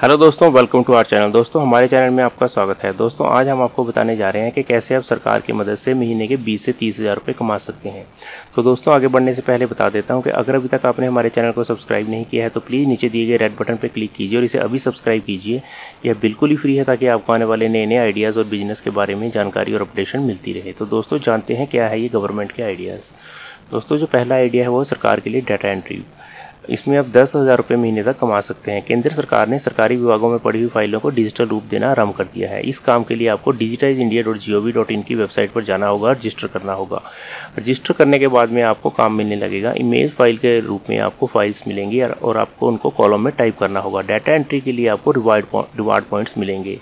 Hello दोस्तों, welcome to our channel. दोस्तों, हमारे चैनल में आपका स्वागत है। दोस्तों, आज हम आपको बताने जा रहे हैं कि कैसे आप सरकार की मदद से महीने के 20 से 30 हज़ार रुपये कमा सकते हैं। तो दोस्तों, आगे बढ़ने से पहले बता देता हूं कि अगर अभी तक आपने हमारे चैनल को सब्सक्राइब नहीं किया है तो प्लीज़ नीचे दिए गए रेड बटन पर क्लिक कीजिए और इसे अभी सब्सक्राइब कीजिए। यह बिल्कुल ही फ्री है ताकि आपको आने वाले नए नए आइडियाज़ और बिजनेस के बारे में जानकारी और अपडेशन मिलती रहे। तो दोस्तों, जानते हैं क्या है ये गवर्नमेंट के आइडियाज़। दोस्तों, जो पहला आइडिया है वो सरकार के लिए डाटा एंट्री। इसमें आप 10,000 रुपये महीने तक कमा सकते हैं। केंद्र सरकार ने सरकारी विभागों में पड़ी हुई फाइलों को डिजिटल रूप देना आरंभ कर दिया है। इस काम के लिए आपको digitizeindia.gov.in की वेबसाइट पर जाना होगा और रजिस्टर करना होगा। रजिस्टर करने के बाद में आपको काम मिलने लगेगा। इमेज फाइल के रूप में आपको फाइल्स मिलेंगी और आपको उनको कॉलम में टाइप करना होगा। डाटा एंट्री के लिए आपको रिवार्ड पॉइंट्स मिलेंगे।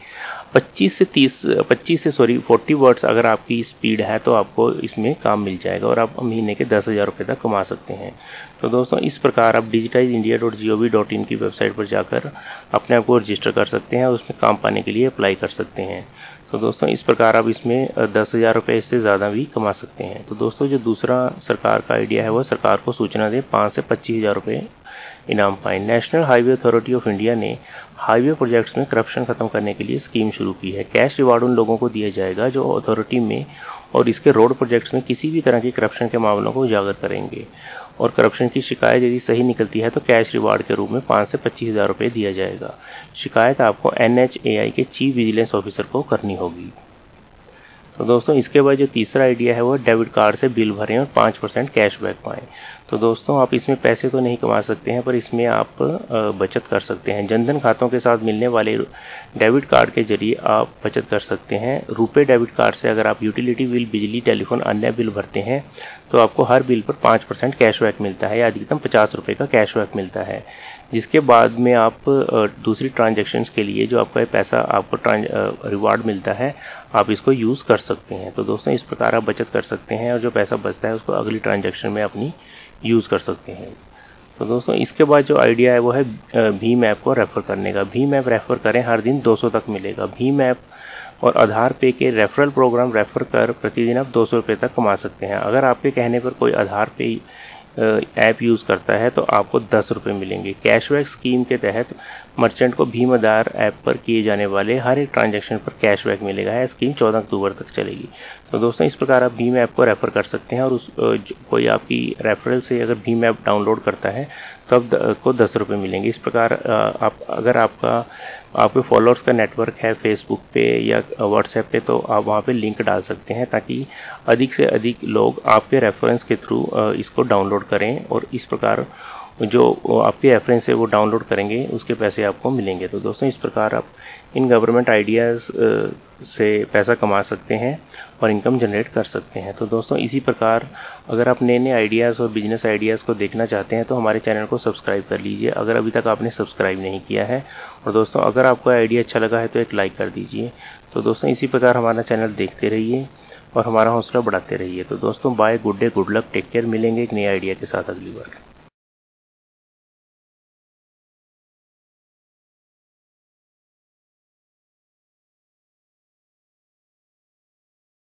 40 वर्ड्स अगर आपकी स्पीड है तो आपको इसमें काम मिल जाएगा और आप महीने के 10,000 रुपये तक कमा सकते हैं। तो दोस्तों, इस प्रकार आप digitizeindia.gov.in की वेबसाइट पर जाकर अपने आप को रजिस्टर कर सकते हैं और उसमें काम पाने के लिए अप्लाई कर सकते हैं। तो दोस्तों, इस प्रकार आप इसमें 10,000 रुपये इससे ज़्यादा भी कमा सकते हैं। तो दोस्तों, जो दूसरा सरकार का आइडिया है वह सरकार को सूचना दे 5 से 25,000 रुपये इनाम पाएँ। National highway authority of India ने हाईवे प्रोजेक्ट्स में करप्शन खत्म करने के लिए स्कीम शुरू की है। कैश रिवार्ड उन लोगों को दिया जाएगा जो अथॉरिटी में और इसके रोड प्रोजेक्ट्स में किसी भी तरह की करप्शन के मामलों को उजागर करेंगे और करप्शन की शिकायत यदि सही निकलती है तो कैश रिवार्ड के रूप में 5 से 25,000 रुपये दिया जाएगा। शिकायत आपको NHAI के चीफ विजिलेंस ऑफिसर को करनी होगी। तो दोस्तों, इसके बाद जो तीसरा आइडिया है वो डेबिट कार्ड से बिल भरें और 5% कैशबैक पाएँ। तो दोस्तों, आप इसमें पैसे तो नहीं कमा सकते हैं पर इसमें आप बचत कर सकते हैं। जनधन खातों के साथ मिलने वाले डेबिट कार्ड के जरिए आप बचत कर सकते हैं। रुपे डेबिट कार्ड से अगर आप यूटिलिटी बिल, बिजली, टेलीफोन, अन्य बिल भरते हैं तो आपको हर बिल पर 5% कैशबैक मिलता है या अधिकतम 50 रुपये का कैशबैक मिलता है। जिसके बाद में आप दूसरी ट्रांजैक्शंस के लिए जो आपका पैसा आपको रिवार्ड मिलता है आप इसको यूज़ कर सकते हैं। तो दोस्तों, इस प्रकार आप बचत कर सकते हैं और जो पैसा बचता है उसको अगली ट्रांजैक्शन में अपनी यूज़ कर सकते हैं। तो दोस्तों, इसके बाद जो आइडिया है वो है भीम ऐप को रेफ़र करने का। भीम ऐप रेफ़र करें, हर दिन 200 तक मिलेगा। भीम ऐप और आधार पे के रेफरल प्रोग्राम रेफ़र कर प्रतिदिन आप 200 रुपये तक कमा सकते हैं। अगर आपके कहने पर कोई आधार पे ऐप यूज़ करता है तो आपको 10 रुपये मिलेंगे। कैशबैक स्कीम के तहत मर्चेंट को भीम आधार ऐप पर किए जाने वाले हर एक ट्रांजैक्शन पर कैशबैक मिलेगा। यह स्कीम 14 अक्टूबर तक चलेगी। तो दोस्तों, इस प्रकार आप भीम ऐप को रेफ़र कर सकते हैं और कोई आपकी रेफरल से अगर भीम ऐप डाउनलोड करता है तो आपको 10 रुपये मिलेंगे। इस प्रकार अगर आपके फॉलोअर्स का नेटवर्क है फेसबुक पे या व्हाट्सएप पे तो आप वहाँ पे लिंक डाल सकते हैं ताकि अधिक से अधिक लोग आपके रेफरेंस के थ्रू इसको डाउनलोड करें और इस प्रकार जो आपके रेफरेंस है वो डाउनलोड करेंगे उसके पैसे आपको मिलेंगे। तो दोस्तों, इस प्रकार आप इन गवर्नमेंट आइडियाज़ से पैसा कमा सकते हैं और इनकम जनरेट कर सकते हैं। तो दोस्तों, इसी प्रकार अगर आप नए नए आइडियाज़ और बिजनेस आइडियाज़ को देखना चाहते हैं तो हमारे चैनल को सब्सक्राइब कर लीजिए अगर अभी तक आपने सब्सक्राइब नहीं किया है। और दोस्तों, अगर आपको आइडिया अच्छा लगा है तो एक लाइक कर दीजिए। तो दोस्तों, इसी प्रकार हमारा चैनल देखते रहिए और हमारा हौसला बढ़ाते रहिए। तो दोस्तों, bye, good day, good luck, take care. मिलेंगे एक नए आइडिया के साथ अगली बार।